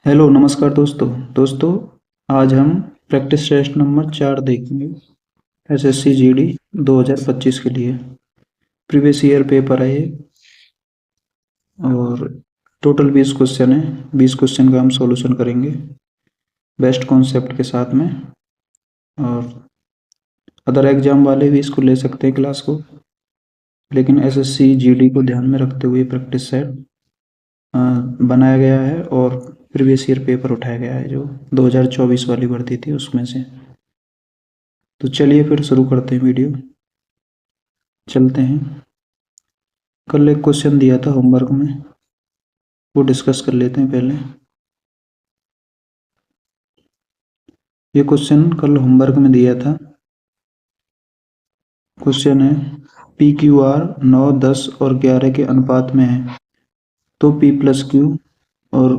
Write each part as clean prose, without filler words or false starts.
Hello नमस्कार दोस्तों आज हम प्रैक्टिस टेस्ट नंबर 4 देखेंगे। एसएससी जीडी 2025 के लिए प्रीवियस ईयर पेपर है ये। और टोटल 20 क्वेश्चन है। 20 क्वेश्चन का हम सॉल्यूशन करेंगे बेस्ट कॉन्सेप्ट के साथ में। और अदर एग्जाम वाले भी इसको ले सकते हैं क्लास को, लेकिन एसएससी जीडी को ध्यान में रखते हुए प्रैक्टिस सेट बनाया गया है और प्रीवियस ईयर पेपर उठाया गया है जो 2024 वाली भर्ती थी उसमें से। तो चलिए फिर शुरू करते हैं वीडियो। चलते हैं। कल एक क्वेश्चन दिया था होमवर्क में, वो डिस्कस कर लेते हैं पहले। ये क्वेश्चन कल होमवर्क में दिया था। क्वेश्चन है पी क्यू आर 9, 10 और 11 के अनुपात में है, तो पी प्लस क्यू और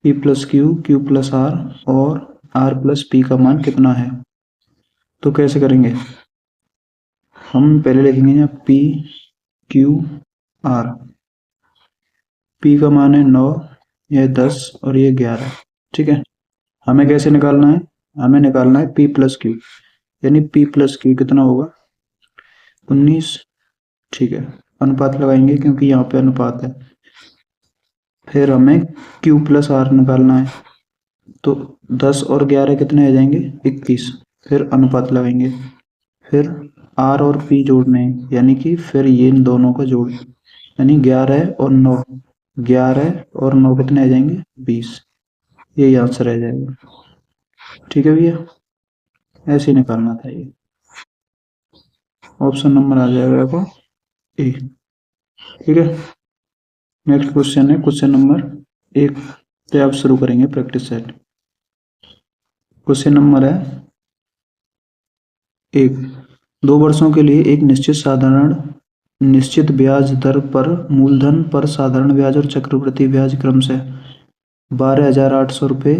P plus Q, Q plus R और आर प्लस पी का मान कितना है। तो कैसे करेंगे, हम पहले लिखेंगे यहाँ पी क्यू आर। पी का मान है 9, यह 10 और ये 11। ठीक है, हमें कैसे निकालना है, हमें निकालना है पी प्लस क्यू, यानी पी प्लस क्यू कितना होगा 19। ठीक है, अनुपात लगाएंगे क्योंकि यहाँ पे अनुपात है। फिर हमें क्यू प्लस आर निकालना है, तो 10 और 11 कितने आ जाएंगे 21। फिर अनुपात लगाएंगे, फिर आर और पी जोड़ने हैं, यानी कि फिर ये इन दोनों का जोड़, यानी 11 और 9, 11 और 9 कितने आ जाएंगे 20। ये आंसर आ जाएगा। ठीक है भैया, ऐसे ही निकालना था ये। ऑप्शन नंबर आ जाएगा आपको ए। ठीक है, नेक्स्ट क्वेश्चन है क्वेश्चन नंबर 1 से आप शुरू करेंगे प्रैक्टिस सेट। क्वेश्चन नंबर है 1, 2 वर्षों के लिए एक निश्चित ब्याज दर पर मूलधन पर साधारण ब्याज और चक्रवृद्धि ब्याज क्रम से 12,800 रुपये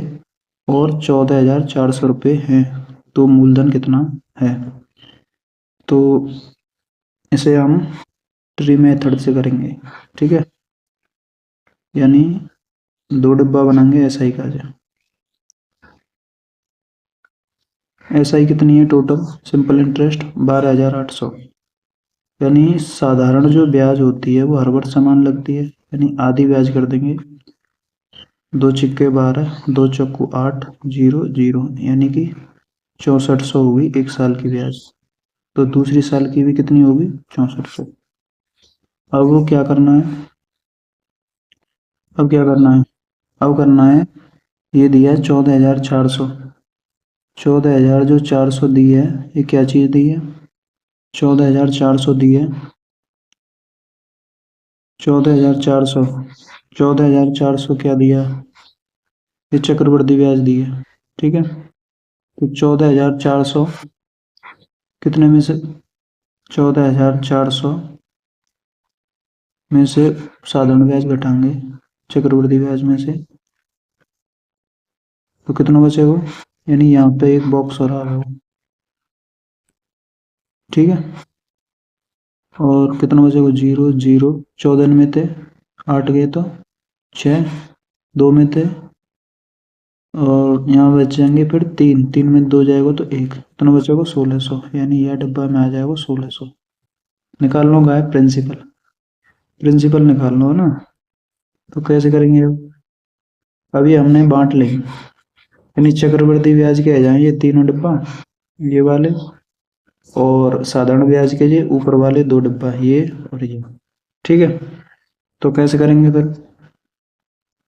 और 14,400 रुपये है, तो मूलधन कितना है। तो इसे हम ट्री मेथड से करेंगे। ठीक है, यानी 2 डिब्बा बनाएंगे एसआई का। एसआई कितनी है टोटल, सिंपल इंटरेस्ट 12,800, यानी साधारण जो ब्याज होती है वो हर वर्ष समान लगती है, यानी आधी ब्याज कर देंगे। 2 छिक्के 12, 2 चक्कू 8, 0 0, यानी कि 6400 होगी एक साल की ब्याज। तो दूसरी साल की भी कितनी होगी 6400। अब वो क्या करना है, अब क्या करना है, अब करना है ये दिया है 14,400। 14,000 जो 400 दी है, ये क्या चीज़ दी है 14,400 दी है। 14,400, 14,400 क्या दिया, ये चक्रवृद्धि ब्याज दी है। ठीक है, तो 14,400 कितने में से, 14,400 में से साधारण ब्याज घटाएंगे चक्रवृद्धि ब्याज में से, तो कितना बचेगा, यानी यहाँ पे एक बॉक्स हो रहा है। ठीक है, और कितना बचेगा 0 0, 14 में थे 8 गए तो 6, 2 में थे और यहाँ बच जाएंगे फिर 3, 3 में 2 जाएगा तो 1, कितना बचेगा 1600, यानी यह डब्बा में आ जाएगा 1600। निकाल लो गाय प्रिंसिपल, प्रिंसिपल निकाल लो ना। तो कैसे करेंगे, अब अभी हमने बांट लेंगे, यानी चक्रवृद्धि ब्याज के आ जाएंगे ये तीनों डिब्बा, ये वाले, और साधारण ब्याज के लिए ऊपर वाले 2 डिब्बा ये और ये। ठीक है, तो कैसे करेंगे फिर,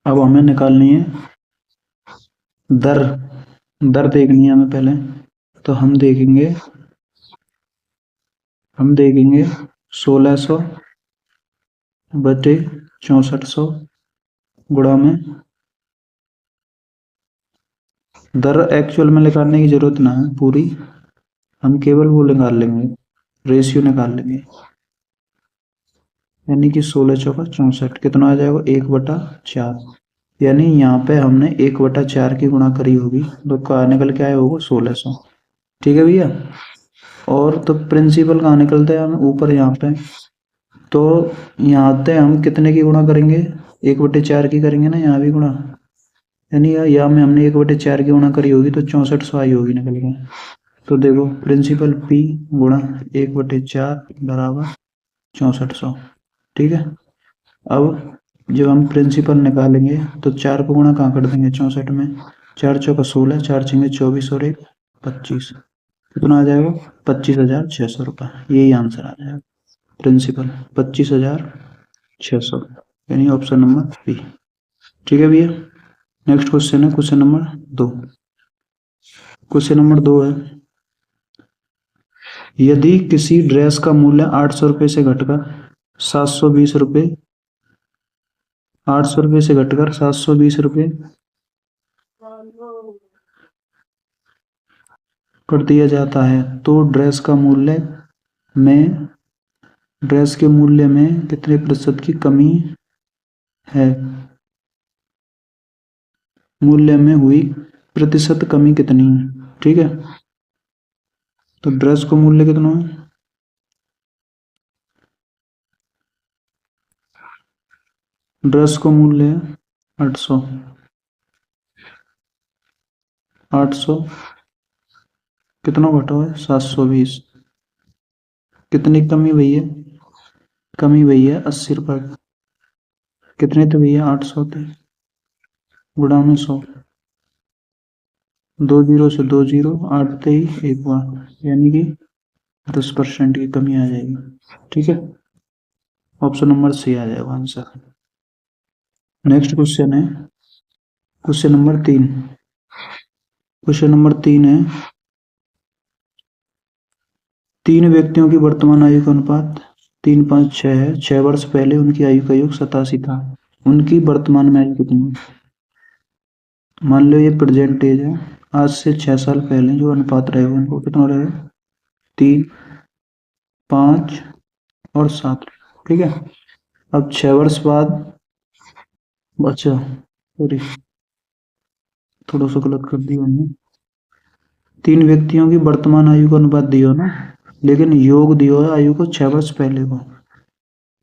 अब हमें निकालनी है दर, दर देखनी है हमें पहले। तो हम देखेंगे 1600 बटे 6400 गुणा में, दर एक्चुअल में निकालने की जरूरत ना है पूरी, हम केवल वो निकाल लेंगे, रेशियो निकाल लेंगे, यानी कि 16 चौका 64 कितना आ जाएगा 1/4, यानी यहाँ पे हमने 1/4 की गुणा करी होगी, तो कहाँ निकल के आया होगा 1600। ठीक है भैया, और तो प्रिंसिपल कहाँ निकलता है हमें ऊपर यहाँ पे, तो यहाँ पे हम कितने की गुणा करेंगे 1/4 की करेंगे ना यहाँ भी गुणा, यानी या में हमने 1/4 की गुणा करी होगी तो 6400 आई होगी निकल के। तो देखो प्रिंसिपल P गुणा 1/4 बराबर 6400। ठीक है। अब जब हम प्रिंसिपल निकालेंगे तो 4 को गुणा कहाँ कर देंगे 64 में, 4 चौका 16, 4 छंगे 24 और 1 25। कितना आ जाएगा 25,600 रुपये। यही आंसर आ जाएगा प्रिंसिपल 25,600, यानी ऑप्शन नंबर बी। ठीक है भैया। नेक्स्ट क्वेश्चन है क्वेश्चन नंबर 2। क्वेश्चन नंबर 2 है, यदि किसी ड्रेस का मूल्य 800 रुपये से घटकर 720 रुपये 800 रुपये से घटकर 720 रुपये कर दिया जाता है तो ड्रेस के मूल्य में कितने प्रतिशत की कमी है, मूल्य में हुई प्रतिशत कमी कितनी है। ठीक है। तो ड्रेस को मूल्य कितना है, ड्रेस को मूल्य है 800 कितना घटा हुआ है 720। कितनी कमी हुई है, कमी हुई है 80 रुपये। कितने थे भैया 800 थे, गुणा में 100, 2 जीरो से 2 जीरो, 8 ही एक बार, यानी कि 10% की कमी आ जाएगी। ठीक है। ऑप्शन नंबर सी आ जाएगा आंसर। नेक्स्ट क्वेश्चन है क्वेश्चन नंबर 3। क्वेश्चन नंबर 3 है, 3 व्यक्तियों की वर्तमान आयु का अनुपात 3, 5, 6 है। 6 वर्ष पहले उनकी आयु का योग 87 था। उनकी वर्तमान में आयु कितनी है। मान लो ये प्रेजेंट एज है, आज से 6 साल पहले जो अनुपात रहेगा उनको कितना रहेगा 3, 5 और 7। ठीक है। अब 6 वर्ष बाद, अच्छा सॉरी थोड़ा सा गलत कर दिया हमने, 3 व्यक्तियों की वर्तमान आयु का अनुपात दियो ना, लेकिन योग दियो है आयु को 6 वर्ष पहले को।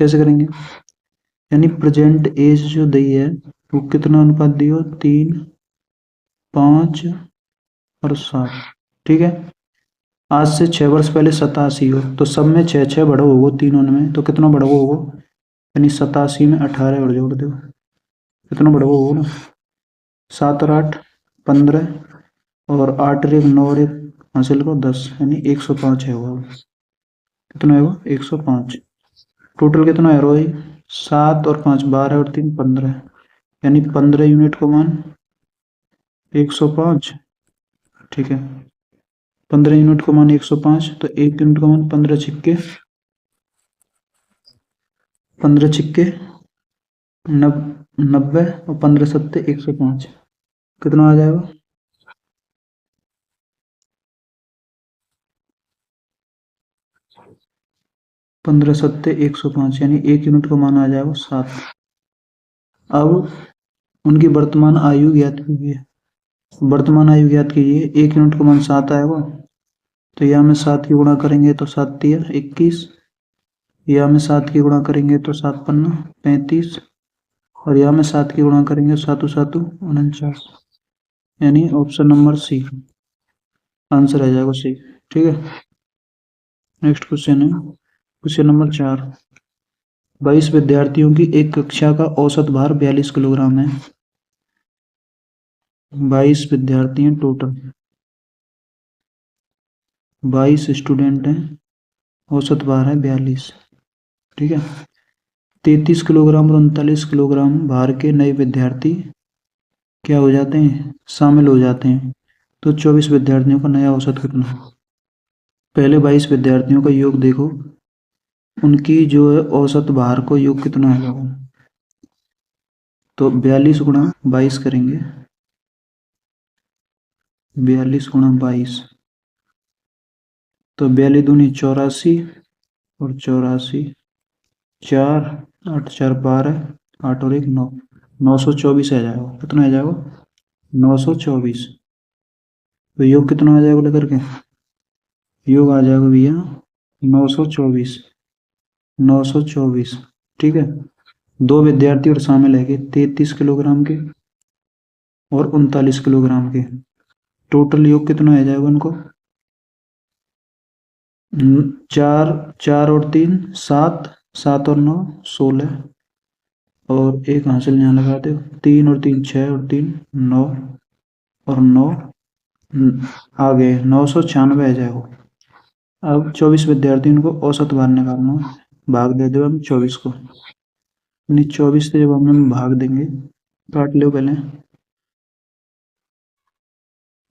कैसे करेंगे, यानी प्रेजेंट एज जो दी है वो कितना अनुपात दियो 3, 5 और 7। ठीक है। आज से 6 वर्ष पहले 87 हो तो सब में 6 बढ़ो होगो, तीनों में तो कितना बढ़ो होगो, यानी 87 में 18 और जोड़ दो, कितना बढ़ो होगो ना 7 और 8 15 और 8 और 1 9 और 1 हासिल को 10, यानी 105 है वो। कितना है वो 105। टोटल कितना है रोई 7 और 5 12 और 3 15, यानी 15 यूनिट को मान 105। ठीक है। 15 यूनिट को मान 105, तो 1 यूनिट को मान 15 छिक्के 90 और 15 सत्ते 105। कितना आ जाएगा 15 सत्ते 105, यानी 1 यूनिट को मान आ जाएगा 7। अब उनकी वर्तमान आयु ज्ञात कीजिए। वर्तमान आयु ज्ञात कीजिए, 1 यूनिट को मान 7 आएगा, तो यहाँ में 7 की गुणा करेंगे तो 7 तिया 21, यहाँ में 7 की गुणा करेंगे तो 7 पन्ना 35, और यहाँ में 7 की गुणा करेंगे 7 7 49, यानी ऑप्शन नंबर सी आंसर आ जाएगा सी। ठीक है। नेक्स्ट क्वेश्चन है क्वेश्चन नंबर 4। 22 विद्यार्थियों की एक कक्षा का औसत भार 42 किलोग्राम है। 22 विद्यार्थी हैं टोटल, 22 स्टूडेंट हैं, औसत भार है 42। ठीक है। 33 किलोग्राम और 39 किलोग्राम भार के नए विद्यार्थी क्या हो जाते हैं, शामिल हो जाते हैं, तो 24 विद्यार्थियों का नया औसत कितना है। पहले 22 विद्यार्थियों का योग देखो, उनकी जो है औसत भार को योग कितना है, तो 42 गुणा 22 करेंगे, 42 गुणा 22, तो 42 दूनी 84 और 84 4 8 4 12 8 और 1 9, 924 आ जाएगा। कितना आ जाएगा 924। तो योग कितना आ जाएगा लेकर के, योग आ जाएगा भैया 924 924। ठीक है। 2 विद्यार्थी और शामिल है 33 किलोग्राम के और 39 किलोग्राम के। टोटल योग कितना आ जाएगा उनको? 4 4 और 3 7, 7 और 9 16, और एक हासिल यहाँ लगा दो। 3 और 3 6 और 3 9, और 9 आ गए 996 आ जाएगा। अब 24 विद्यार्थियों को औसत भार निकालना है। भाग दे दो हम 24 को, यानी 24 से जब हम भाग देंगे, काट लो पहले,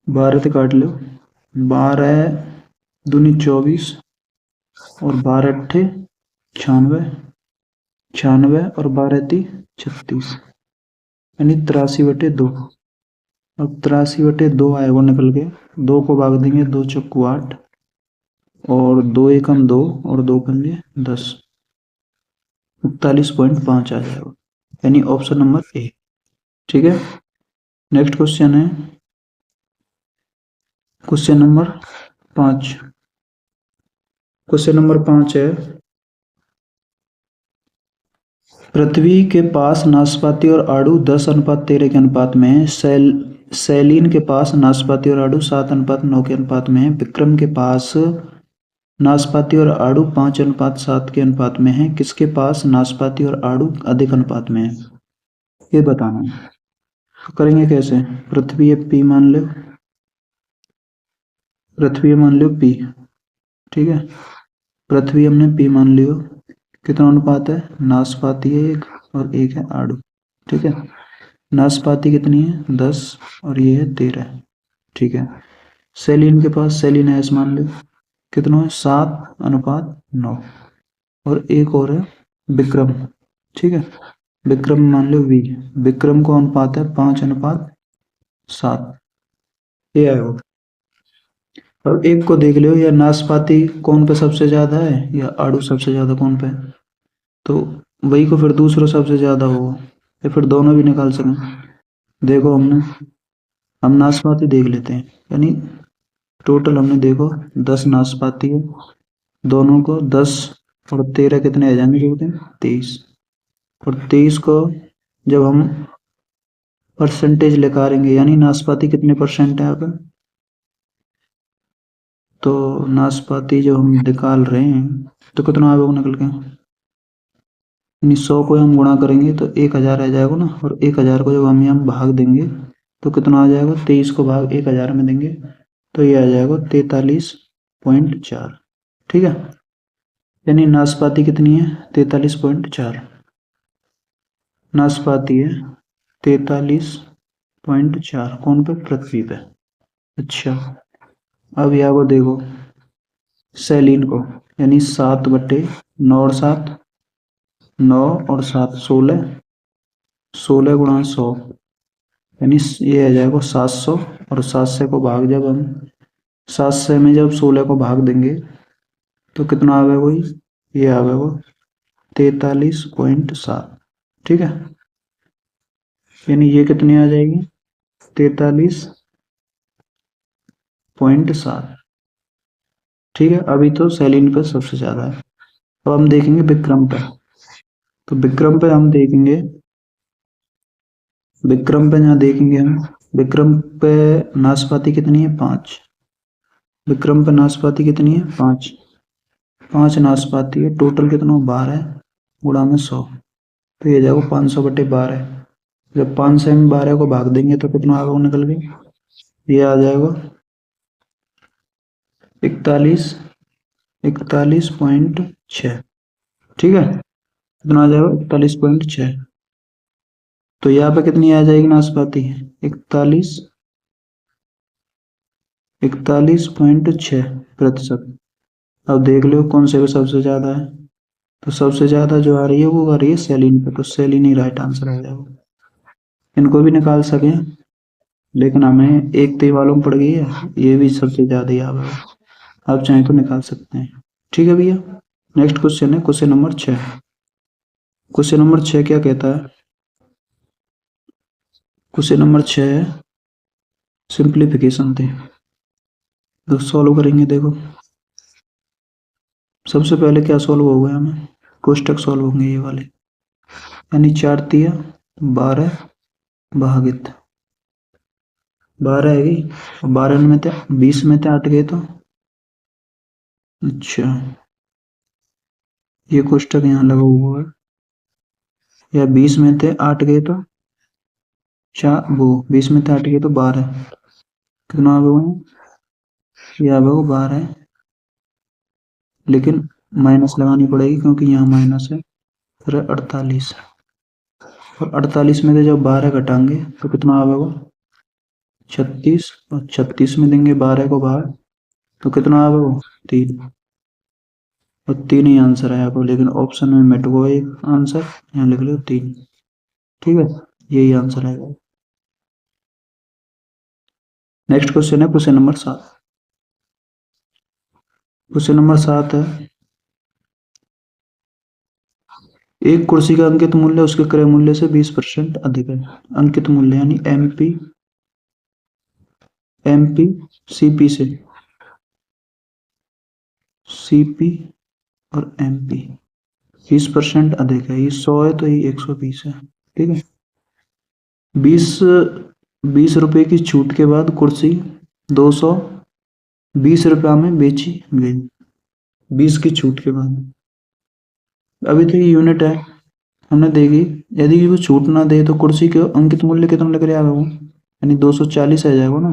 12 से काट लो। 12 दूनी 24, और 12 अट्ठे 96, 96 और 12 ती 36, यानी 83/2। अब 83/2 आएगा निकल के। 2 को भाग देंगे, 2 चक्कू 8, और 2 एकम 2, और 2 पंजे 10, 41.5 आ जाएगा, यानी ऑप्शन नंबर ए। ठीक है, नेक्स्ट क्वेश्चन है क्वेश्चन नंबर 5। क्वेश्चन नंबर 5 है, पृथ्वी के पास नाशपाती और आड़ू 10:13 के अनुपात में है। सैलीन के पास नाशपाती और आड़ू 7:9 के अनुपात में है। विक्रम के पास नाशपाती और आड़ू 5:7 के अनुपात में है। किसके पास नाशपाती और आड़ू अधिक अनुपात में है, ये बताना है। तो करेंगे कैसे? पृथ्वी पी मान लो, पृथ्वी मान लो पी। ठीक है, पृथ्वी हमने पी मान लियो। कितना अनुपात है? नाशपाती है 1 और 1 है आड़ू। ठीक है, नाशपाती कितनी है? 10, और ये है 13। ठीक है, सेलिन के पास, सेलिन है ऐसे मान लो, कितना है? 7:9, और एक और है विक्रम। ठीक है, विक्रम मान लो वी। विक्रम का अनुपात है 5:7, ये आएगा। अब एक को देख लो, या नाशपाती कौन पे सबसे ज्यादा है, या आड़ू सबसे ज्यादा कौन पे? तो वही को फिर दूसरा सबसे ज्यादा होगा, या फिर दोनों भी निकाल सकें। देखो हम नाशपाती देख लेते हैं, यानी टोटल हमने देखो 10 नाशपाती है, दोनों को 10 और 13 कितने आ जाएंगे? 23, और 23 को जब हम परसेंटेज निकालेंगे, यानी नाशपाती कितने परसेंट है यहाँ पे, तो नाशपाती जो हम निकाल रहे हैं तो कितना आएगा निकल के, यानी 100 को हम गुणा करेंगे तो 1000 आ जाएगा ना, और 1000 को जब हम यहाँ भाग देंगे तो कितना आ जाएगा? 23 को भाग 1000 में देंगे तो ये आ जाएगा 43.4। ठीक है, यानी नाशपाती कितनी है? 43.4 नाशपाती है, 43.4 कौन पे? पृथ्वी पे। अच्छा, अब यहाँ को देखो सैलीन को, यानी 7/9 और 7, 9 और 7 16, 16 गुणा 100, यानी ये आ जाएगा 700, और 700 को भाग जब हम 700 में जब 16 को भाग देंगे तो कितना आ गया? वही ये आ गया 43.7। ठीक है, यानी ये कितनी आ जाएगी? 43.7। ठीक है, अभी तो सैलीन पे सबसे ज्यादा है। अब हम देखेंगे विक्रम पे, तो विक्रम पे हम देखेंगे, विक्रम पे यहाँ देखेंगे हम, विक्रम पे नाशपाती कितनी है? 5। विक्रम पे नाशपाती कितनी है? 5। 5 नाशपाती है, टोटल कितना? 12 गुणा में 100, तो ये जाएगा 500/12। जब 500 में 12 को भाग देंगे तो कितना आएगा निकल के? ये आ जाएगा 41.6। ठीक है, कितना आ जाएगा? 41.6। तो यहाँ पे कितनी आ जाएगी नाशपाती? 41.6%। अब देख लो कौन से पे सबसे ज्यादा है, तो सबसे ज्यादा जो आ रही है वो आ रही है सेलिन पे, तो सेलिन ही राइट आंसर आ जाएगा। इनको भी निकाल सके, लेकिन हमें एक तय वालों में पड़ गई है, ये भी सबसे ज्यादा ही आ गया। आप चाहें तो निकाल सकते हैं। ठीक है भैया, नेक्स्ट क्वेश्चन है क्वेश्चन नंबर 6। क्वेश्चन नंबर 6 क्या कहता है? क्वेश्चन नंबर 6 है सिंप्लीफिकेशन थे, तो सॉल्व करेंगे। देखो सबसे पहले क्या सॉल्व होगा, हमें कोष्टक सॉल्व होंगे ये वाले, यानी 4 तिया 12 भागित 12 है गई, 12 में थे 20 में थे 8 गए तो, अच्छा ये कोष्टक यहाँ लगा हुआ है, या 20 में थे 8 गए तो चार, वो 20 में थे 8 गए तो 12, कितना आ गया, ये आ गया 12, लेकिन माइनस लगानी पड़ेगी क्योंकि यहाँ माइनस है, फिर 48, और 48 में से जब 12 घटाएंगे तो कितना आएगा, 36, और 36 में देंगे 12 को बाहर तो कितना आएगा, 3, और 3 ही आंसर है आपको, लेकिन ऑप्शन में मिट गया एक आंसर, यहाँ लिख लो 3, ठीक है, यही आंसर आएगा। नेक्स्ट क्वेश्चन है क्वेश्चन नंबर 7। क्वेश्चन नंबर 7 है, एक कुर्सी का अंकित मूल्य उसके क्रय मूल्य से 20% अधिक है। अंकित मूल्य यानी एमपी, एमपी सीपी से, सीपी और एमपी 20% अधिक है, ये 100 है तो ये 120 है, ठीक है। 20 रुपए की छूट के बाद कुर्सी 220 रुपया में बेची गई, 20 की छूट के बाद, अभी तो ये यूनिट है हमने देगी, यदि वो छूट ना दे तो कुर्सी के अंकित मूल्य कितना लग रहा है वो, यानी 240 आ जाएगा ना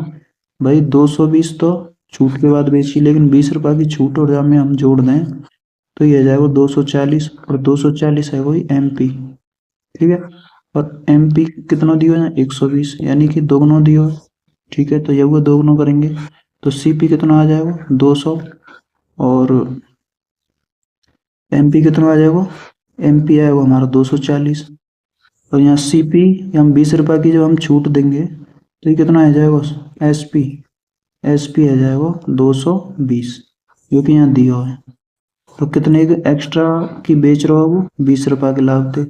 भाई, 220 तो छूट के बाद बेची, लेकिन 20 रुपए की छूट और में हम जोड़ दें तो ये आ जाएगा 240, और 240 है वही एमपी, ठीक है, और एमपी कितना दियो है 120, यानी कि दोगुना दियो, ठीक है, तो ये वो दोगुना करेंगे तो सीपी कितना आ जाएगा 200, और एमपी कितना आ जाएगा, एमपी आएगा हमारा 240, और यहाँ सीपी हम 20 रुपए की जब हम छूट देंगे तो ये कितना आ जाएगा, एसपी, एसपी आ जाएगा 220, जो कि यहाँ दिया है, तो कितने एक्स्ट्रा की बेच रहा है वो, 20 रुपए के लाभ थे,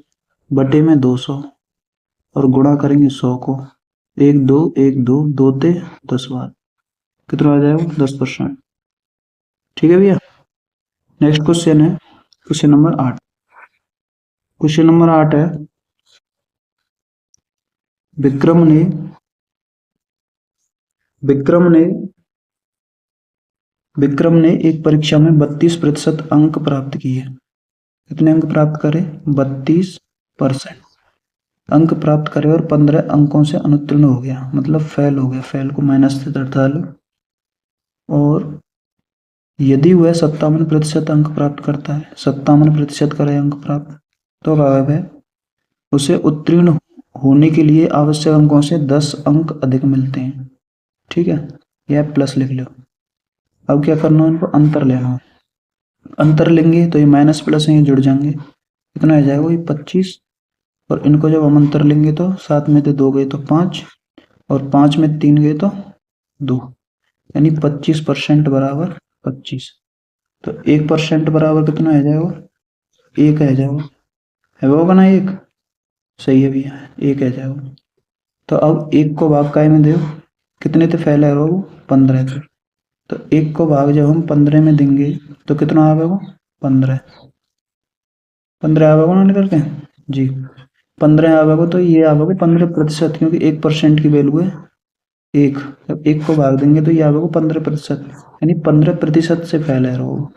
बटे में 200, और गुणा करेंगे 100 को, 1 2 2 10 बार, कितना आ जाएगा 10%, ठीक है भैया। नेक्स्ट क्वेश्चन है क्वेश्चन नंबर 8। क्वेश्चन नंबर 8 है, विक्रम ने विक्रम ने विक्रम ने एक परीक्षा में 32% अंक प्राप्त किए, कितने अंक प्राप्त करे, 32% अंक प्राप्त करे, और 15 अंकों से अनुत्तीर्ण हो गया, मतलब फेल हो गया, फेल को माइनस से हटा लो, और यदि वह 57% अंक प्राप्त करता है, 57% करे अंक प्राप्त, तो वह उसे उत्तीर्ण होने के लिए आवश्यक अंकों से 10 अंक अधिक मिलते हैं, ठीक है, यह प्लस लिख लो। अब क्या करना है, इनको अंतर लेना है, अंतर लेंगे तो ये माइनस प्लस ये जुड़ जाएंगे, कितना आ जाएगा ये 25, और इनको जब हम अंतर लेंगे तो 7 में से 2 गए तो 5, और 5 में 3 गए तो 2, यानी 25% बराबर 25, तो 1% बराबर कितना आ जाएगा, 1 आ जाएगा, है होगा ना 1, सही है भैया 1 आ जाएगा। तो अब 1 को भाग काय में दो, कितने थे फैला है वो 15 थे, तो 1 को भाग जब हम 15 में देंगे तो कितना आएगा, 15, 15 आएगा ना निकल के, जी 15 आएगा, तो ये आएगा 15%, क्योंकि 1% की वैल्यू है 1, जब 1 को भाग देंगे तो ये आएगा 15%, यानी 15% से फैला है वो,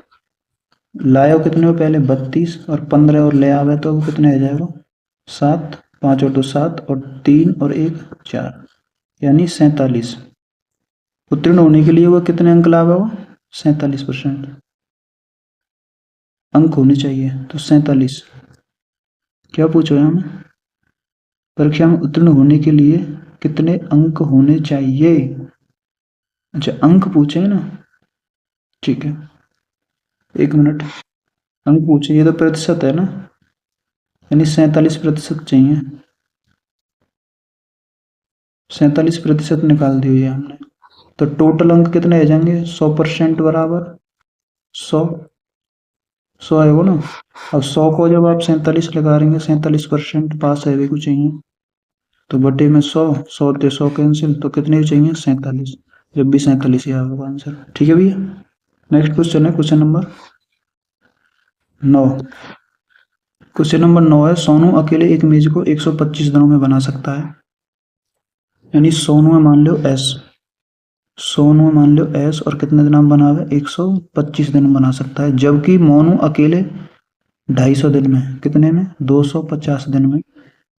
लाया कितने को पहले 32, और 15 और ले आवे तो कितने आ जाएगा 7, 5 और 2 7, और 3 और 1 4, यानी 47, उत्तीर्ण होने के लिए वो कितने अंक लाएगा, वो 47% अंक होने चाहिए, तो 47, क्या पूछो है हमें, परीक्षा में उत्तीर्ण होने के लिए कितने अंक होने चाहिए, अच्छा अंक पूछे ना, ठीक है 1 मिनट, अंक पूछे, ये तो प्रतिशत है ना, यानी 47% चाहिए, 47% निकाल दिए हमने, तो टोटल अंक कितने आ जाएंगे, 100% बराबर 100, 100 आएगा ना, अब 100 को जब आप 47 लगा देंगे, 47% पास है को चाहिए, तो बटे में 100, 100 से 100 कैंसिल, तो कितने चाहिए 47, जब भी 47 ही आएगा आंसर, ठीक है भैया। नेक्स्ट क्वेश्चन है क्वेश्चन नंबर 9। क्वेश्चन नंबर 9 है, सोनू अकेले एक मेज को 125 दिनों में बना सकता है, यानी सोनू में मान लो एस, सोनू में मान लो एस, और कितने दिन में बना हुआ है 125 दिन बना सकता है, जबकि मोनू अकेले 250 दिन में, कितने में 250 दिन में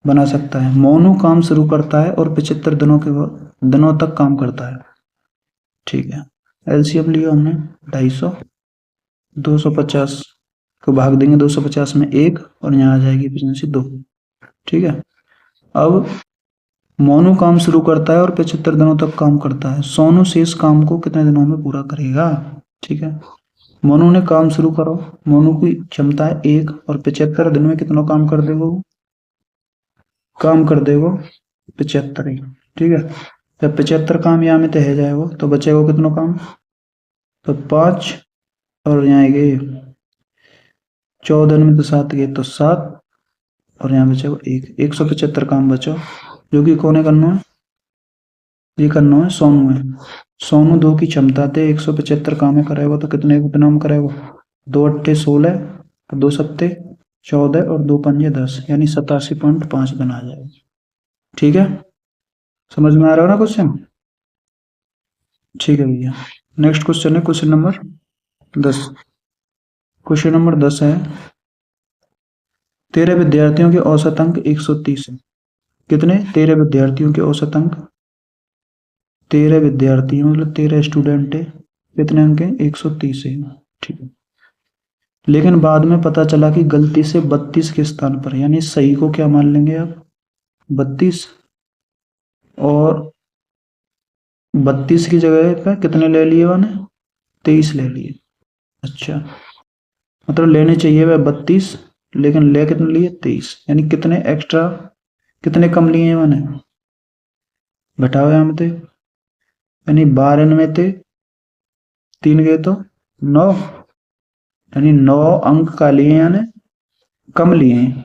बना सकता है। मोनू काम शुरू करता है और 75 दिनों तक काम करता है। ठीक है, एलसीएम लिया हमने 250, 250 को भाग देंगे 250 में 1, और यहाँ आ जाएगी एफिशिएंसी 2। ठीक है, अब मोनू काम शुरू करता है और 75 दिनों तक काम करता है, सोनू शेष काम को कितने दिनों में पूरा करेगा। ठीक है, मोनू ने काम शुरू करो, मोनू की क्षमता है 1, और 75 दिन में कितना काम कर देगा वो, काम कर देगा 75 ही। ठीक है, जब 75 काम यहाँ में तय जाएगा तो बचेगा कितना काम, तो 5, और यहाँ आएंगे 14 दिन में तो 7 गए तो 7, और यहाँ बचेगा 1, 175 काम बचा, जो कि कौन करना है, ये करना है सोनू है। सोनू 2 की क्षमता थे, 175 काम में करेगा तो कितना में करेगा, 2 अट्ठे 16, 2 सत्ते 14, और 2 पंजे 10, यानी 87.5 दिन आ जाएगा। ठीक है, समझ में आ रहा है ना क्वेश्चन। ठीक है भैया, नेक्स्ट क्वेश्चन है क्वेश्चन नंबर 10। क्वेश्चन नंबर 10 है, 13 विद्यार्थियों के औसत अंक 130 है। कितने, 13 विद्यार्थियों के औसत अंक, 13 विद्यार्थी मतलब 13 स्टूडेंट है, कितने अंक है 130 है। ठीक है, लेकिन बाद में पता चला कि गलती से 32 के स्थान पर, यानी सही को क्या मान लेंगे आप 32, और 32 की जगह पे कितने ले लिए मैंने 23 ले लिए। अच्छा, मतलब लेने चाहिए वह 32, लेकिन ले कितने लिए 23, यानी कितने एक्स्ट्रा, कितने कम लिए मैंने, घटाओ यहाँ में थे, यानी 12 में थे 3 गए तो 9, यानी 9 अंक का लिए, यानी कम लिए हैं।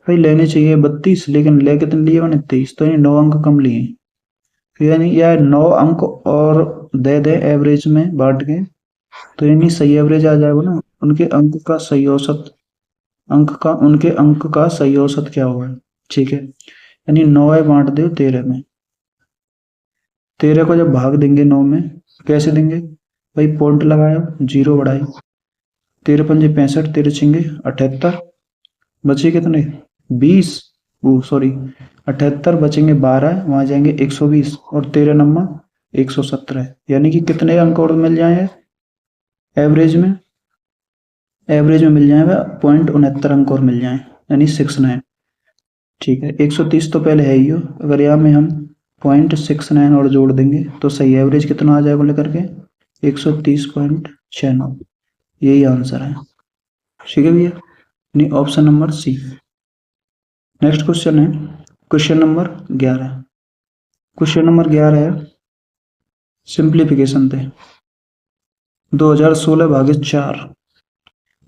भाई लेने चाहिए 32, लेकिन ले कितने लिए मैंने 23, तो यानी 9 अंक कम लिए, यानी यह 9 अंक और दे दे एवरेज में बांट के, तो यानी सही एवरेज आ जाएगा ना, उनके अंक का सही औसत, उनके अंक का सही औसत क्या हुआ है। ठीक है, यानी 9 बांट दो 13 में, 13 को जब भाग देंगे 9 में कैसे देंगे, भाई पॉइंट लगाया, 0 बढ़ाई, 13 पंजे 65, 13 छिंगे 78, बचे कितने 20, वो सॉरी 78, बचेंगे 12, वहां जाएंगे 120, और 13 नंबर 117, यानी कि कितने अंक और मिल जाए एवरेज में, एवरेज में मिल जाए 0.69 अंक और मिल जाए, यानी 69। ठीक है, 130 तो पहले है ही हो, अगर यहाँ में हम 0.69 और जोड़ देंगे तो सही एवरेज कितना आ जाएगा लेकर के 130.69, यही आंसर है। ठीक है भैया, यानी option number C. Next question है क्वेश्चन नंबर 11। क्वेश्चन नंबर 11 है सिंप्लीफिकेशन पे, 2016 भागित 4,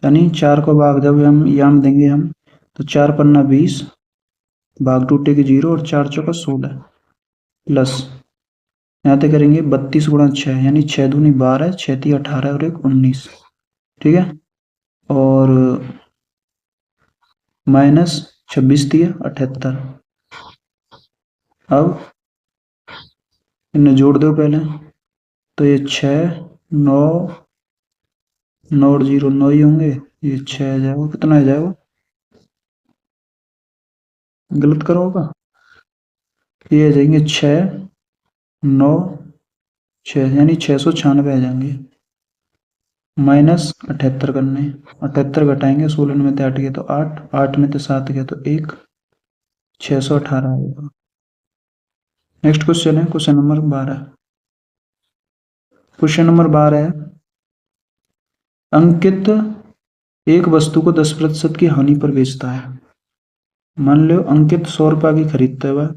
यानी 4 को भाग जब हम यहाँ देंगे हम, तो 4 पन्ना 20, भाग टूटे की 0, और 4 चौका 16, प्लस यहाँ तक करेंगे 32 गुणा 6, यानी 6 दूनी 12, 6 ती 18, और 1 19। ठीक है, और माइनस 26 दिया 78। अब इन्हें जोड़ दो पहले, तो ये 6 9 9 और 0 9 ही होंगे, ये 6 आ जाएगा, कितना आ जाएगा, गलत करो होगा, ये आ जाएंगे 6 9 6, यानी 696 आ जाएंगे, माइनस 78 करने, 78 घटाएंगे, 16 में से 8 गया तो 8, 8 में से 7 गया तो 1, 618 आएगा। नेक्स्ट क्वेश्चन है क्वेश्चन नंबर 12। क्वेश्चन नंबर 12 है, अंकित एक वस्तु को 10% की हानि पर बेचता है। मान लो अंकित 100 रुपये की खरीदता है, वह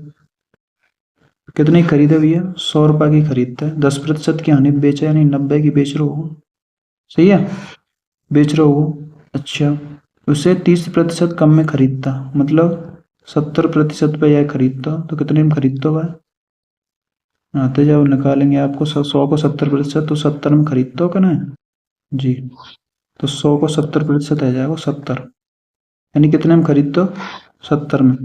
कितने की खरीदे भैया 100 रुपये की खरीदता है, 10% की हानि बेचा, यानी 90 की बेच रहे हो, सही है, बेच रहे हो। अच्छा, उसे 30% कम में खरीदता, मतलब 70% पे यह खरीदता, तो कितने में खरीदता वह, आते जब निकालेंगे आपको 100 को 70%, तो 70 में खरीदता हो क्या ना जी, तो 100 को 70% आ जाएगा 70, यानी कितने में खरीदता 70 में,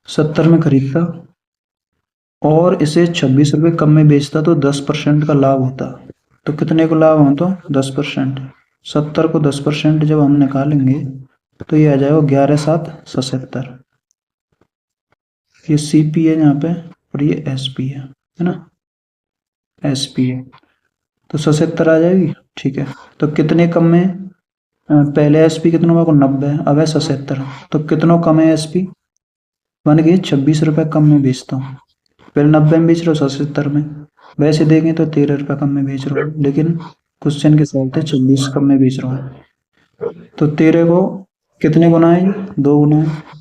70 में खरीदता, और इसे 26 रुपये कम में बेचता तो 10% का लाभ होता। तो कितने को लाभ हो? तो 10%। 70 को 10% जब हम निकालेंगे तो ये आ जाएगा 11,777। ये सी पी है यहाँ पे और ये एस पी है ना, एस पी है। तो 77 आ जाएगी। ठीक है, तो कितने कम में? पहले एस पी कितनों का? 90, अब है 77। तो कितनों कम है एस पी? मान के 26 रुपये कम में बेचता हूँ। पहले 90 में बेच रहे हो, 77 में। वैसे देखें तो 13 रुपये कम में बेच रहा हूँ, लेकिन क्वेश्चन के हिसाब से 26 कम में बेच रहा हूँ। तो 13 को कितने गुना है? 2 गुना है।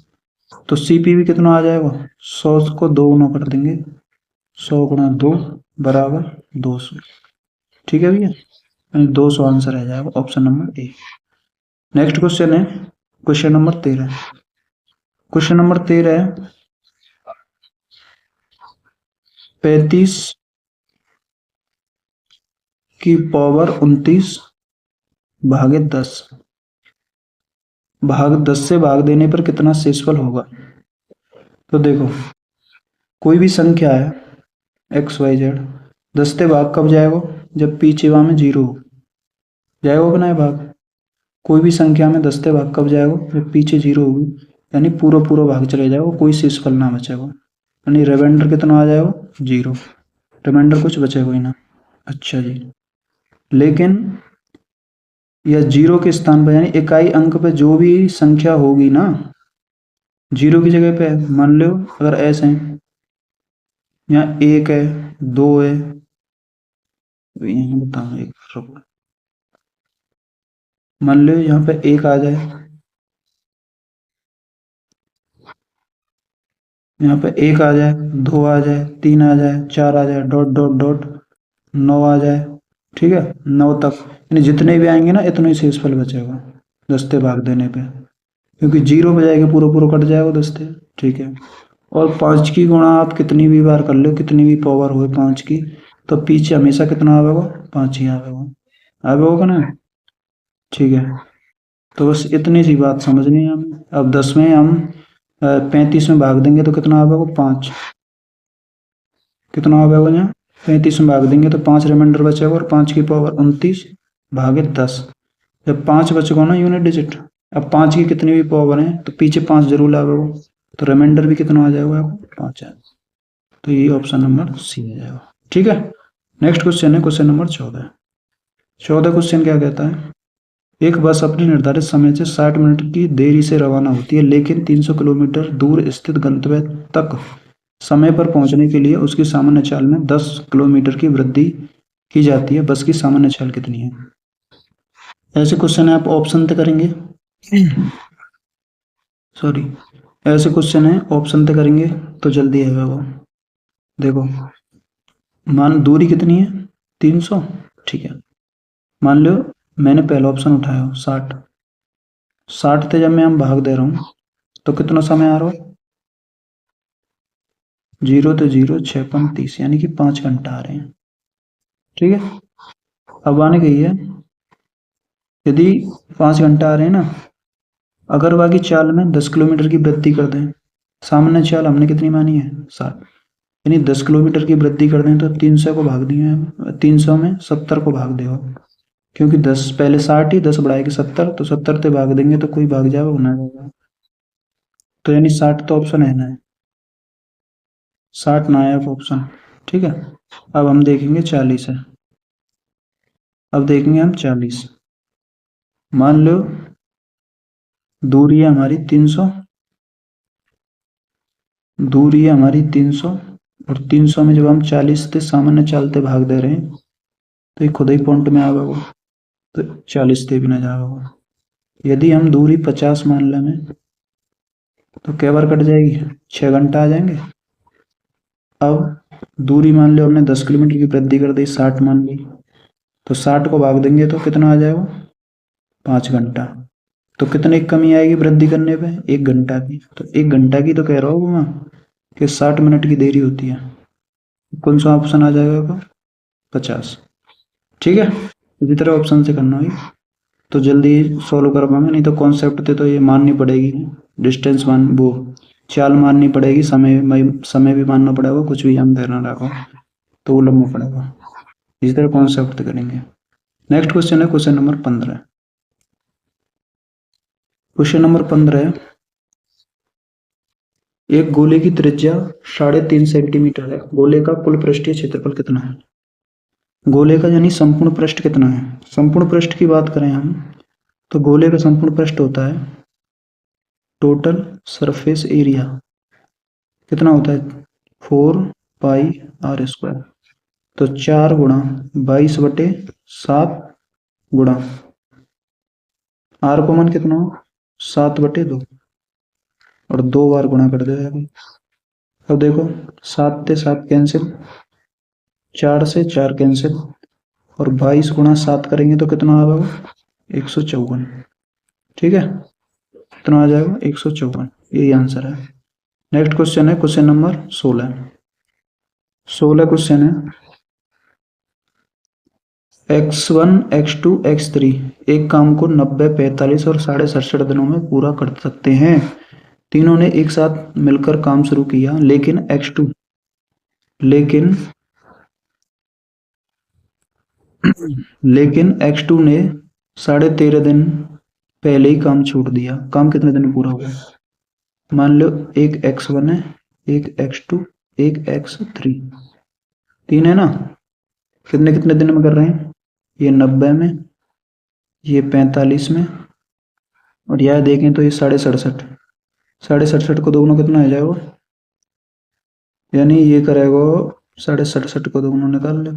तो सीपीवी कितना आ जाएगा? 100 को 2 गुना कर देंगे, 100 गुना 2 बराबर 200। ठीक है भैया, 200 आंसर आ जाएगा option number A. Next question है क्वेश्चन नंबर 13। क्वेश्चन नंबर 13 है 35 की पावर 29 भागे 10 भाग 10 से भाग देने पर कितना शेषफल होगा? तो देखो, कोई भी संख्या है एक्स वाई जेड, 10 से भाग कब जाएगा? जब पीछे वहां में 0 हो जाएगा कि ना भाग। कोई भी संख्या में 10 से भाग कब जाएगा? जब पीछे 0 होगी, यानी पूरा पूरा भाग चले जाएगा, कोई शेषफल ना बचेगा, यानी रिमाइंडर कितना आ जाएगा? 0। रिमाइंडर कुछ बचेगा ही ना। अच्छा जी, लेकिन यह 0 के स्थान पर यानी इकाई अंक पे जो भी संख्या होगी ना 0 की जगह पे, मान लो अगर ऐसे है, यहाँ 1 है, 2 है, यहाँ बताओ एक रुको, मान लो यहाँ पे 1 आ जाए, यहाँ पे 1 आ जाए, 2 आ जाए, 3 आ जाए, 4 आ जाए, डॉट डॉट डॉट 9 आ जाए। ठीक है, 9 तक, यानी जितने भी आएंगे ना इतना ही शेषफल बचेगा 10 से भाग देने पे, क्योंकि 0 पे जाएगा पूरा पूरा कट जाएगा 10 से। ठीक है, और 5 की गुणा आप कितनी भी बार कर लो, कितनी भी पावर हो 5 की, तो पीछे हमेशा कितना आवेगा? 5 ही आवेगा, आवेगा ना। ठीक है, तो बस इतनी सी बात समझनी है हमें। अब 10 में हम 35 में भाग देंगे तो कितना आवेगा? 5। कितना आवेगा यहाँ? 35 में भाग देंगे तो 5 रिमाइंडर बचेगा, और 5 की पावर 29 भागे 10। जब 5 बचेगा ना यूनिट डिजिट, अब 5 की कितनी भी पावर है तो पीछे 5 जरूर आवेगा, तो रिमाइंडर भी कितना आ जाएगा? 5 है। तो ये ऑप्शन नंबर सी आ जाएगा। ठीक है, नेक्स्ट क्वेश्चन है क्वेश्चन नंबर 14। 14 क्वेश्चन क्या कहता है? एक बस अपने निर्धारित समय से 60 मिनट की देरी से रवाना होती है, लेकिन 300 किलोमीटर दूर स्थित गंतव्य तक समय पर पहुंचने के लिए उसकी सामान्य चाल में 10 किलोमीटर की वृद्धि की जाती है। बस की सामान्य चाल कितनी है? ऐसे क्वेश्चन है, आप ऑप्शन तय करेंगे। सॉरी, ऐसे क्वेश्चन है ऑप्शन तय करेंगे तो जल्दी आएगा वो। देखो, मान दूरी कितनी है? 300। ठीक है, मान लो मैंने पहला ऑप्शन उठाया 60। 60 से जब मैं हम भाग दे रहा हूँ तो कितना समय आ रहा है? 0 तो 0, 6 यानी कि 5 घंटा आ रहे हैं। ठीक है, अब आने गई है, यदि 5 घंटा आ रहे हैं ना, अगर बाकी चाल में 10 किलोमीटर की वृद्धि कर दें, सामान्य चाल हमने कितनी मानी है? 60, यानी 10 किलोमीटर की वृद्धि कर दें तो 300 को भाग दिए, 300 में 70 को भाग देगा, क्योंकि 10 पहले 60 ही, 10 बढ़ाए के 70, तो 70 से भाग देंगे तो कोई भाग जाएगा, होना जाएगा। तो यानी 60 तो ऑप्शन है ना, 60 नायक ऑप्शन। ठीक है, अब हम देखेंगे 40 है। अब देखेंगे हम 40। मान लो दूरी है हमारी 300, दूरी है हमारी 300, और 300 में जब हम 40 से सामान्य चालते भाग दे रहे हैं तो ये खुद ही पॉइंट में आ गया, तो 40 से भी ना जाएगा। यदि हम दूरी 50 मान लें तो कै बार कट जाएगी? 6 घंटा आ जाएंगे। अब दूरी मान लो हमने 10 किलोमीटर की वृद्धि कर दी, 60 मान ली, तो 60 को भाग देंगे तो कितना आ जाएगा? 5 घंटा। तो कितने की कमी आएगी वृद्धि करने पे? 1 घंटा की। तो 1 घंटा की तो कह रहा हूँ कि 60 मिनट की देरी होती है। कौन सा ऑप्शन आ जाएगा? 50। ठीक है, इसी तरह ऑप्शन से करना है तो जल्दी सॉल्व कर पाएंगे, नहीं तो कॉन्सेप्ट थे तो ये माननी पड़ेगी, डिस्टेंस मान वो चाल मारनी पड़ेगी, समय भी मानना पड़ेगा, कुछ भी हम देना रखो तो वो लंबा पड़ेगा। इस तरह कॉन्सेप्ट करेंगे। नेक्स्ट क्वेश्चन है क्वेश्चन नंबर 15। क्वेश्चन नंबर 15 है, एक गोले की त्रिज्या 3.5 सेंटीमीटर है, गोले का कुल पृष्ठीय क्षेत्रफल कितना है? गोले का यानी संपूर्ण पृष्ठ कितना है? संपूर्ण पृष्ठ की बात करें हम तो गोले का संपूर्ण पृष्ठ होता है टोटल सरफेस एरिया, कितना होता है 4 पाई r²। तो 4 × 22/7 गुणा r को मान कितना हो 7/2 और 2 बार गुणा कर दो यार। अब देखो 7 से 7 कैंसिल, 4 से 4 कैंसिल और 22 × 7 करेंगे तो कितना आ जाएगा 154। ठीक है, कितना आ जाएगा 154, यही आंसर है। नेक्स्ट क्वेश्चन है क्वेश्चन नंबर 16। 16 क्वेश्चन है, x1 x2 x3 एक काम को 90, 45 और 67.5 दिनों में पूरा कर सकते हैं। तीनों ने एक साथ मिलकर काम शुरू किया, लेकिन x2 ने 13.5 दिन पहले ही काम छोड़ दिया। काम कितने दिन में पूरा हुआ? मान लो एक x1 है, एक x2, एक x3, तीन है ना। कितने कितने दिन में कर रहे हैं? ये 90 में, ये 45 में और यह देखें तो ये 67.5। 67.5 को दोनों कितना आ जाएगा, यानी ये करेगा 67.5 को दोनों निकाल लो।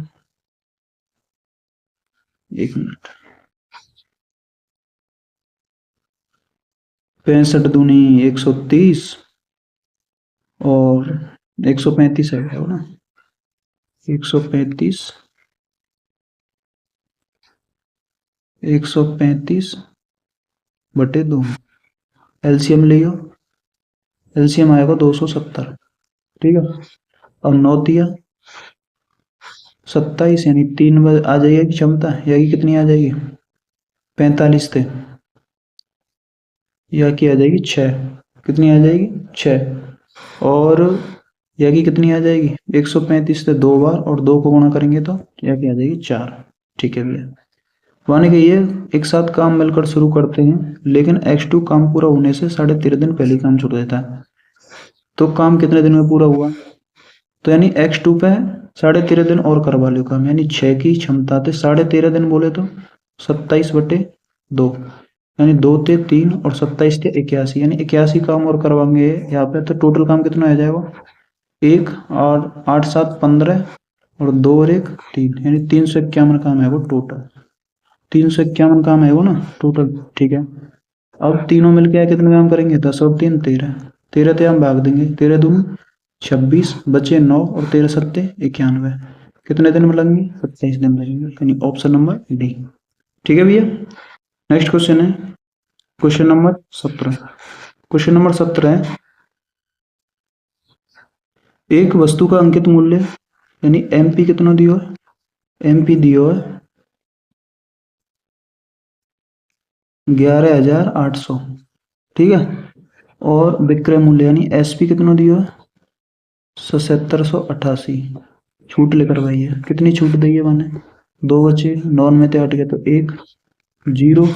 एक मिनट, 65 दूनी 130 और 135 है ना, 135 बटे 2। एलसीएम लियो, एलसीएम आएगा 270। ठीक है, और 9 दिया 27, यानी 3 आ जाएगी क्षमता, यानी कितनी आ जाएगी 45 थे, या की आ जाएगी 6, कितनी आ जाएगी 6, और या की कितनी आ जाएगी 135 से 2 बार और 2 को गुणा करेंगे तो या की आ जाएगी 4। ठीक है भैया, माने कि ये एक साथ काम मिलकर शुरू करते हैं, लेकिन x2 काम पूरा होने से 13.5 दिन पहले काम छोड़ देता है। तो काम कितने दिन में पूरा हुआ? तो यानी x2 पे 13.5 दिन और करवा लो काम, यानी 6 की क्षमता थे, 13.5 दिन बोले तो 27/2, यानी 2 थे 3 और 27 थे 81, यानी 81 काम और करवाएंगे यहाँ पे। तो टोटल काम कितना आ जाएगा 1 और 8 7 15 और 2 और 1 3, यानी 351 काम है वो टोटल। 351 काम है वो ना टोटल। ठीक है, अब तीनों मिलके कितने काम करेंगे 10 और 3 13, 13 से हम भाग देंगे, 13 दूनी 26 बचे 9 और 13 सत्ते 91, कितने दिन में लगेंगे 27 दिन लगेंगे, यानी ऑप्शन नंबर डी। ठीक है भैया, नेक्स्ट क्वेश्चन है क्वेश्चन नंबर 17। क्वेश्चन नंबर 17 है, एक वस्तु का अंकित मूल्य यानी एमपी कितना दियो है? एमपी दियो है 11,800। ठीक है, और विक्रय मूल्य यानी एसपी कितना दियो है 7788। छूट लेकर भाई है, कितनी छूट दी है मैंने? 2 बचे, 9 में से 8 गए तो 1 0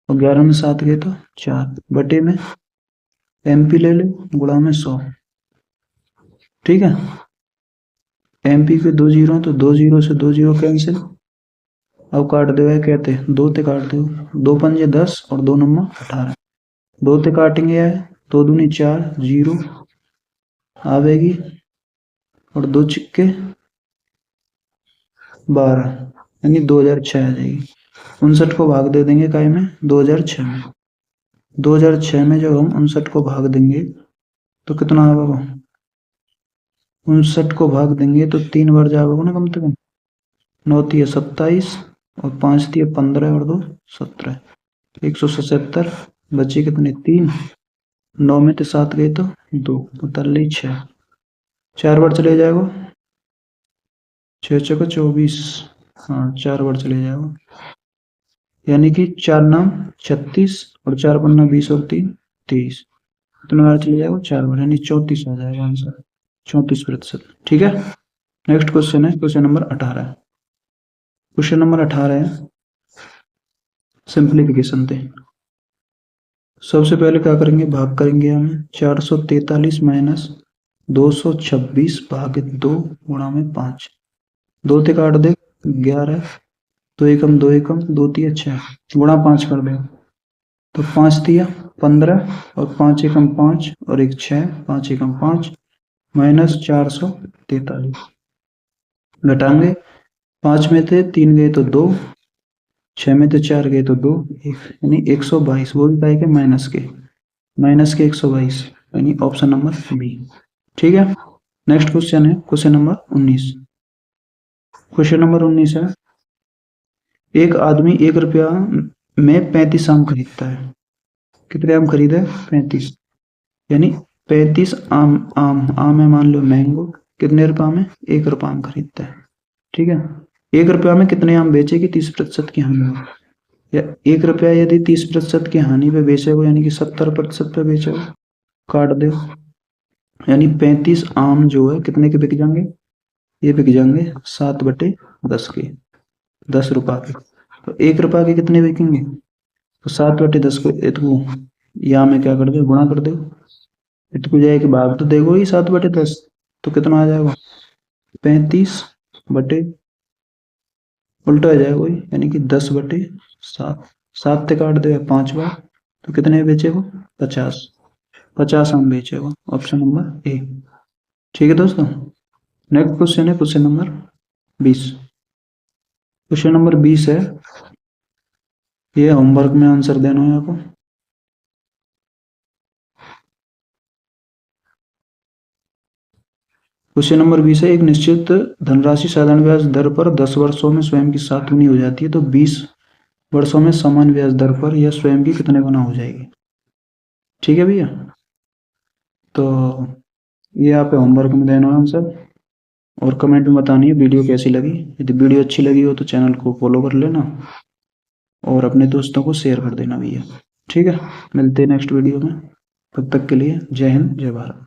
और 11 में 7 गए तो 4 बटे में एमपी ले ले गुणा में 100। ठीक है, एमपी के 2 जीरो तो 2 जीरो से 2 जीरो कैंसिल, अब काट दो है कहते 2 ते काट दो, 2 पंजे 10 और 2 नंबर 18, 2 ते काटेंगे है 2 दूनी 4 0 आवेगी और 2 चिक्के 12, यानी 2006 आ जाएगी। 59 को भाग दे देंगे काय में 2006 में, 2006 में जब हम 59 को भाग देंगे तो कितना आएगा? 59 को भाग देंगे तो 3 बार जाएगा ना कम से कम, 9 तिया 27 और 5 तिया 15 और 2 17, 177 बचे कितने 3, 9 में से 7 गए तो 2 उतरले 6, 4 बार चले जाएगा 6 6 24, हाँ 4 बार चले जाएगा, यानी कि 4 नाम 36 और 4 पन्ना 20 और 3 23, कितना बार चले जाएगा, 4 बार, यानी 34 आ जाएगा आंसर, 34%। ठीक है। नेक्स्ट क्वेश्चन है क्वेश्चन नंबर 18। क्वेश्चन नंबर 18 है सिंप्लीफिकेशन थे। सबसे पहले क्या करेंगे, भाग करेंगे हम 443 माइनस 226 भागित 2 गुणा में 5। 2 से काट दे 11, 2 एकम 2 एकम 2 तिया 6 गुणा 5 कर दे तो 5 तिया 15 और 5 एकम 5 और एक 6, 5 एकम 5 माइनस 443 घटाएंगे। 5 में थे 3 गए तो 2, 6 में तो 4 गए तो 2, यानी 122, वो भी पाए के माइनस के, 122, यानी ऑप्शन नंबर बी। ठीक है। नेक्स्ट क्वेश्चन है क्वेश्चन नंबर 19। क्वेश्चन नंबर 19 है, एक आदमी 1 रुपया में 35 आम खरीदता है। कितने आम खरीदे, 35, यानी 35 आम, आम है मान लो मैंगो, कितने रुपया में, 1 रुपया आम खरीदता है। ठीक है। 1 रुपया में कितने आम बेचेगी, 30% की हानि हो, या 1 रुपया यदि 30% की हानि पे बेचेगा यानी कि 70% पे बेचेगा, काट दो, यानी 35 आम जो है कितने के बिक जाएंगे, ये बिक जाएंगे 7/10 के, 10 रुपया के। तो 1 रुपया के कितने बिकेंगे, तो 7/10 को इतको या में क्या कर दो, गुणा कर दो, इतको जाए भाग तो देखो ही 7/10, तो कितना आ जाएगा 35 उल्टा आ जाएगा वही, यानी कि 10/7। 7 से काट दो 5 बार, तो कितने बेचेगा, 50 आम बेचेगा, ऑप्शन नंबर ए। ठीक है दोस्तों। नेक्स्ट क्वेश्चन है क्वेश्चन नंबर 20। क्वेश्चन नंबर 20 है, ये होमवर्क में आंसर देना है आपको। क्वेश्चन नंबर 20 है, एक निश्चित धनराशि साधारण ब्याज दर पर 10 वर्षों में स्वयं की 7 गुनी हो जाती है, तो 20 वर्षों में समान ब्याज दर पर यह स्वयं की कितने गुना हो जाएगी। ठीक है भैया, तो ये आप होमवर्क में देना आंसर, और कमेंट में बतानी है वीडियो कैसी लगी। यदि वीडियो अच्छी लगी हो तो चैनल को फॉलो कर लेना और अपने दोस्तों को शेयर कर देना भैया। ठीक है, मिलते हैं नेक्स्ट वीडियो में, तब तक के लिए जय हिंद जय भारत।